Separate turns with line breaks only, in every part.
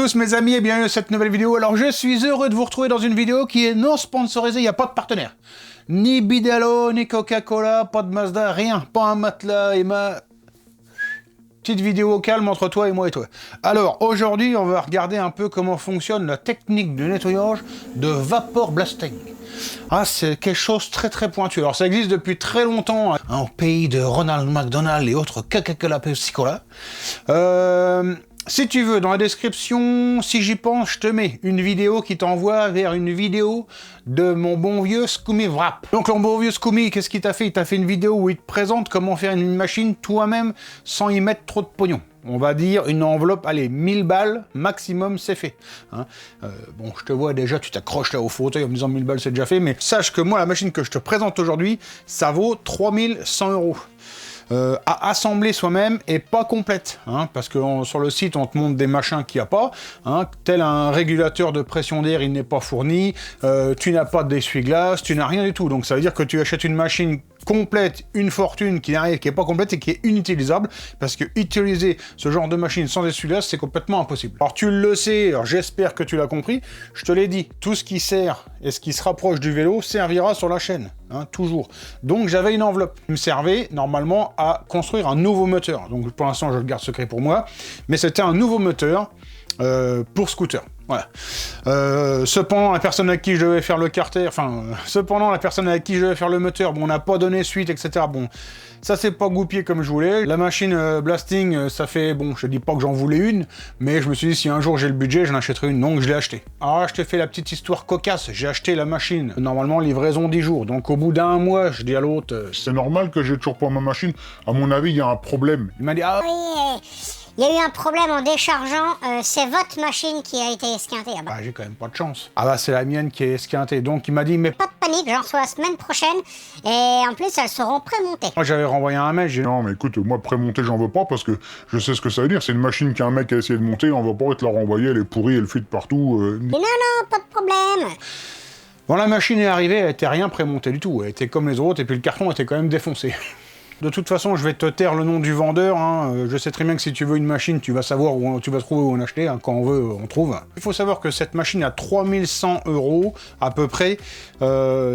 tous mes amis et bienvenue dans cette nouvelle vidéo. Alors je suis heureux de vous retrouver dans une vidéo qui est non sponsorisée, il n'y a pas de partenaire. Ni Bidalo, ni Coca-Cola, pas de Mazda, rien. Pas un matelas et ma... petite vidéo au calme entre toi et moi et toi. Alors aujourd'hui on va regarder un peu comment fonctionne la technique de nettoyage de vapor blasting. Ah, c'est quelque chose de très pointu. Alors ça existe depuis très longtemps hein, au pays de Ronald McDonald et autres Coca-Cola, Pepsi-Cola. Si tu veux, dans la description, si j'y pense, je te mets une vidéo qui t'envoie vers une vidéo de mon bon vieux Scoomy Wrap. Donc mon bon vieux Scoomy, qu'est-ce qu'il t'a fait? Il t'a fait une vidéo où il te présente comment faire une machine toi-même sans y mettre trop de pognon. On va dire une enveloppe, allez, 1000 balles, maximum, c'est fait. Hein, bon, je te vois déjà, tu t'accroches là au fauteuil en me disant 1000 balles, c'est déjà fait, mais sache que moi, la machine que je te présente aujourd'hui, ça vaut 3100 €. À assembler soi-même et pas complète, hein, parce que sur le site on te montre des machins qu'il n'y a pas, hein, tel un régulateur de pression d'air il n'est pas fourni, tu n'as pas d'essuie-glace, tu n'as rien du tout, donc ça veut dire que tu achètes une machine complète, une fortune qui n'arrive, qui est pas complète et qui est inutilisable, parce que utiliser ce genre de machine sans essuie-glace c'est complètement impossible. Alors tu le sais, alors j'espère que tu l'as compris, je te l'ai dit, tout ce qui sert et ce qui se rapproche du vélo servira sur la chaîne, hein, toujours. Donc j'avais une enveloppe qui me servait normalement à construire un nouveau moteur, donc pour l'instant je le garde secret pour moi, mais c'était un nouveau moteur pour scooter. Voilà. Cependant, la personne avec qui je devais faire le carter, cependant, la personne avec qui je devais faire le moteur, bon, on n'a pas donné suite, etc. Bon, ça s'est pas goupillé comme je voulais. La machine blasting, ça fait, bon, je dis pas que j'en voulais une, mais je me suis dit, si un jour j'ai le budget, j'en achèterai une, donc je l'ai acheté. Alors là, je t'ai fait la petite histoire cocasse, j'ai acheté la machine, normalement, livraison 10 jours, donc au bout d'un mois, je dis à l'autre,
c'est normal que j'ai toujours pas ma machine, à mon avis, il y a un problème.
Il m'a dit, ah...
Oui, il y a eu un problème en déchargeant, c'est votre machine qui a été esquintée. Ah bah,
j'ai quand même pas de chance. Ah bah c'est la mienne qui est esquintée, donc il m'a dit mais...
Pas de panique, j'en reçois la semaine prochaine, et en plus elles seront prémontées.
Moi j'avais renvoyé un mail, j'ai dit...
Non mais écoute, moi prémonter j'en veux pas parce que je sais ce que ça veut dire, c'est une machine qu'un mec a essayé de monter, on va pas te la renvoyer, elle est pourrie, elle fuite partout...
Mais non, pas de problème.
Bon la machine est arrivée, elle était rien prémontée du tout, elle était comme les autres, et puis le carton était quand même défoncé. De toute façon, je vais te taire le nom du vendeur, hein. Je sais très bien que si tu veux une machine, tu vas savoir où tu vas trouver où en acheter, hein. Quand on veut, on trouve. Il faut savoir que cette machine à 3100 € à peu près,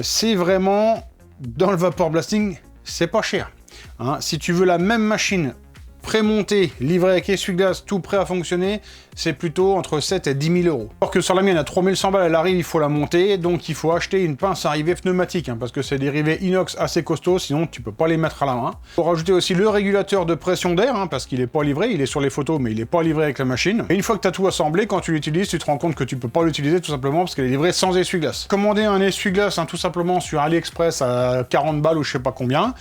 c'est vraiment, dans le vapor blasting, c'est pas cher. Hein. Si tu veux la même machine prémontée, livrée avec essuie-glace, tout prêt à fonctionner, c'est plutôt entre 7 et 10 000 €. Alors que sur la mienne à 3100 balles, elle arrive, il faut la monter, donc il faut acheter une pince à rivets pneumatique, hein, parce que c'est des rivets inox assez costauds, sinon tu peux pas les mettre à la main. Il faut rajouter aussi le régulateur de pression d'air, hein, parce qu'il est pas livré, il est sur les photos, mais il est pas livré avec la machine. Et une fois que tu as tout assemblé, quand tu l'utilises, tu te rends compte que tu peux pas l'utiliser tout simplement parce qu'elle est livrée sans essuie-glace. Commander un essuie-glace, hein, tout simplement sur AliExpress à 40 balles ou je sais pas combien.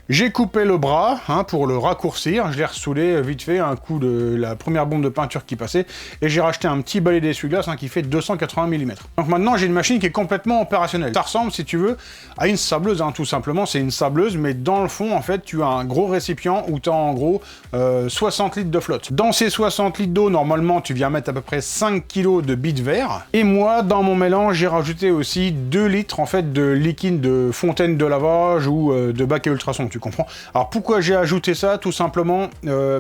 J'ai coupé le bras hein, pour le raccourcir, je l'ai ressoulé vite fait, un coup de la première bombe de peinture qui passait, et j'ai racheté un petit balai d'essuie-glace hein, qui fait 280 mm. Donc maintenant j'ai une machine qui est complètement opérationnelle. Ça ressemble, si tu veux, à une sableuse, hein, tout simplement, c'est une sableuse, mais dans le fond, en fait, tu as un gros récipient où tu as en gros 60 litres de flotte. Dans ces 60 litres d'eau, normalement, tu viens mettre à peu près 5 kg de billes de verre, et moi, dans mon mélange, j'ai rajouté aussi 2 litres, en fait, de liquide de fontaine de lavage ou de bac à ultrasons. Tu comprends? Alors pourquoi j'ai ajouté ça? Tout simplement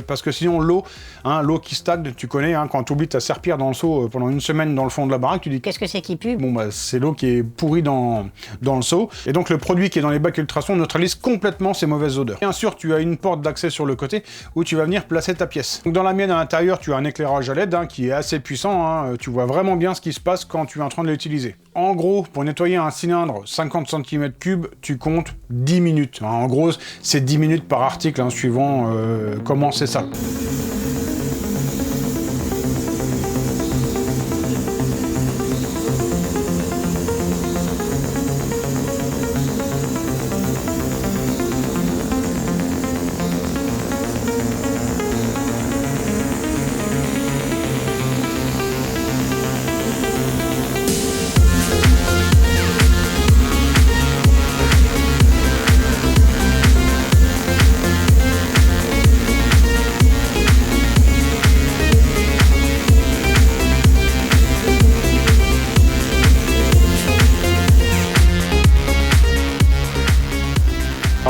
parce que sinon l'eau, hein, l'eau qui stagne, tu connais, hein, quand tu oublies ta serpillère dans le seau pendant une semaine dans le fond de la baraque, tu dis
qu'est-ce que c'est qui pue?
Bon bah c'est l'eau qui est pourrie dans le seau, et donc le produit qui est dans les bacs ultrasons neutralise complètement ces mauvaises odeurs. Bien sûr tu as une porte d'accès sur le côté où tu vas venir placer ta pièce. Donc dans la mienne à l'intérieur tu as un éclairage à LED hein, qui est assez puissant, hein, tu vois vraiment bien ce qui se passe quand tu es en train de l'utiliser. En gros, pour nettoyer un cylindre 50 cm3, tu comptes 10 minutes. En gros, c'est 10 minutes par article, hein, suivant comment c'est ça.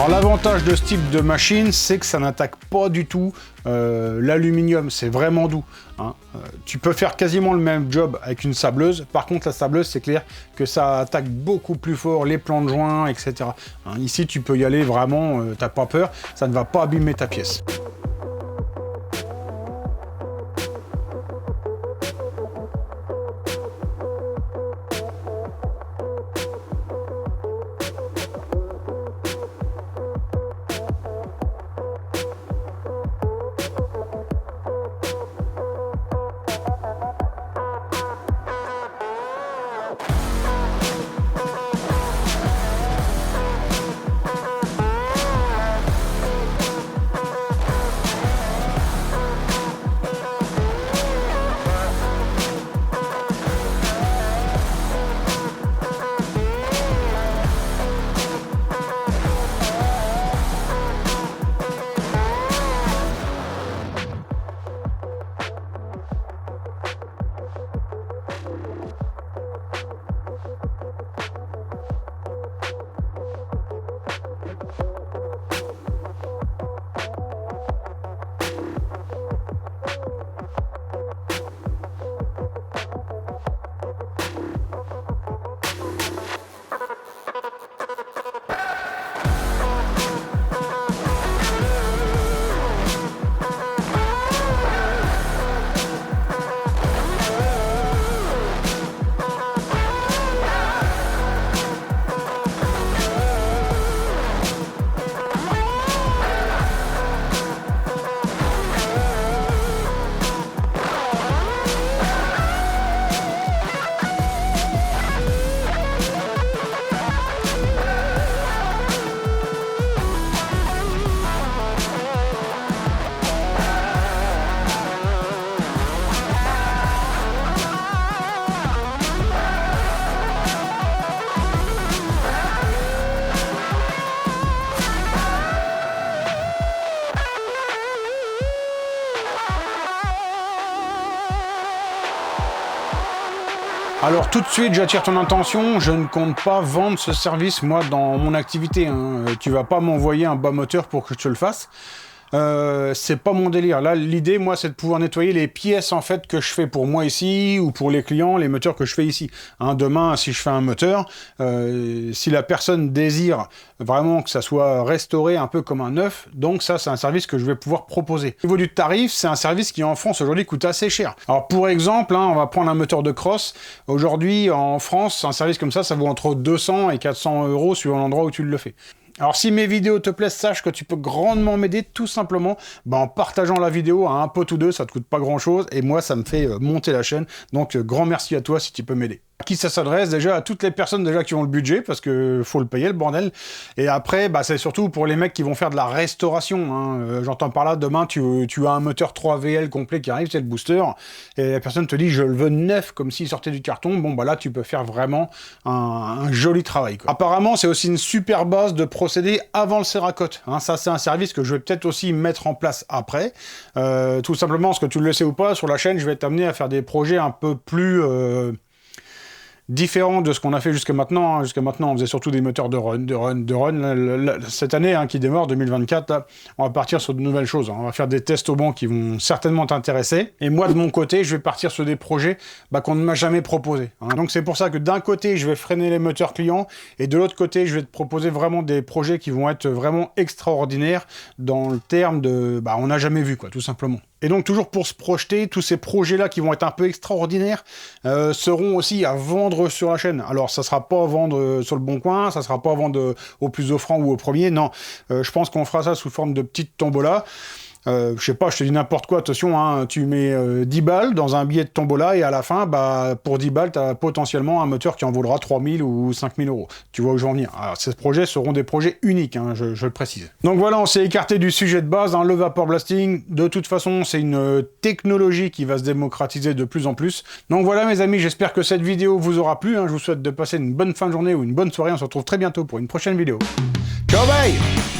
Alors l'avantage de ce type de machine, c'est que ça n'attaque pas du tout l'aluminium, c'est vraiment doux. Hein. Tu peux faire quasiment le même job avec une sableuse, par contre la sableuse, c'est clair que ça attaque beaucoup plus fort les plans de joint, etc. Hein, ici tu peux y aller vraiment, t'as pas peur, ça ne va pas abîmer ta pièce. Alors tout de suite, j'attire ton attention, je ne compte pas vendre ce service, moi, dans mon activité. Hein. Tu vas pas m'envoyer un bas moteur pour que je te le fasse. C'est pas mon délire. Là, l'idée, moi, c'est de pouvoir nettoyer les pièces, en fait, que je fais pour moi ici, ou pour les clients, les moteurs que je fais ici. Hein, demain, si je fais un moteur, si la personne désire vraiment que ça soit restauré un peu comme un neuf, donc ça, c'est un service que je vais pouvoir proposer. Au niveau du tarif, c'est un service qui, en France, aujourd'hui, coûte assez cher. Alors, pour exemple, hein, on va prendre un moteur de cross. Aujourd'hui, en France, un service comme ça vaut entre 200 et 400 € suivant l'endroit où tu le fais. Alors si mes vidéos te plaisent, sache que tu peux grandement m'aider tout simplement en partageant la vidéo à un pote ou deux, ça te coûte pas grand chose et moi ça me fait monter la chaîne, donc grand merci à toi si tu peux m'aider. À qui ça s'adresse? Déjà à toutes les personnes déjà qui ont le budget, parce que faut le payer le bordel, et après c'est surtout pour les mecs qui vont faire de la restauration, hein. J'entends par là, demain tu as un moteur 3VL complet qui arrive, c'est le booster, et la personne te dit je le veux neuf comme s'il sortait du carton, bon là tu peux faire vraiment un joli travail, quoi. Apparemment c'est aussi une super base de procédé avant le Cerakote, hein. Ça c'est un service que je vais peut-être aussi mettre en place après, tout simplement parce que tu le sais ou pas, sur la chaîne je vais t'amener à faire des projets un peu plus différent de ce qu'on a fait jusqu'à maintenant. Hein. Jusqu'à maintenant, on faisait surtout des moteurs de run. Cette année, hein, qui démarre, 2024, là, on va partir sur de nouvelles choses. Hein. On va faire des tests au banc qui vont certainement t'intéresser. Et moi, de mon côté, je vais partir sur des projets qu'on ne m'a jamais proposés. Hein. Donc c'est pour ça que d'un côté, je vais freiner les moteurs clients, et de l'autre côté, je vais te proposer vraiment des projets qui vont être vraiment extraordinaires dans le terme de... on n'a jamais vu, quoi, tout simplement. Et donc, toujours pour se projeter, tous ces projets-là qui vont être un peu extraordinaires seront aussi à vendre sur la chaîne. Alors, ça sera pas à vendre sur le Bon Coin, ça sera pas à vendre au plus offrant ou au premier, non. Je pense qu'on fera ça sous forme de petites tombolas. Je sais pas, je te dis n'importe quoi, attention, hein, tu mets 10 balles dans un billet de tombola et à la fin, pour 10 balles, tu as potentiellement un moteur qui en vaudra 3000 ou 5000 €. Tu vois où je veux en venir. Alors, ces projets seront des projets uniques, hein, je le précise. Donc voilà, on s'est écarté du sujet de base, hein, le vapor blasting. De toute façon, c'est une technologie qui va se démocratiser de plus en plus. Donc voilà, mes amis, j'espère que cette vidéo vous aura plu. Hein. Je vous souhaite de passer une bonne fin de journée ou une bonne soirée. On se retrouve très bientôt pour une prochaine vidéo. Ciao, bye!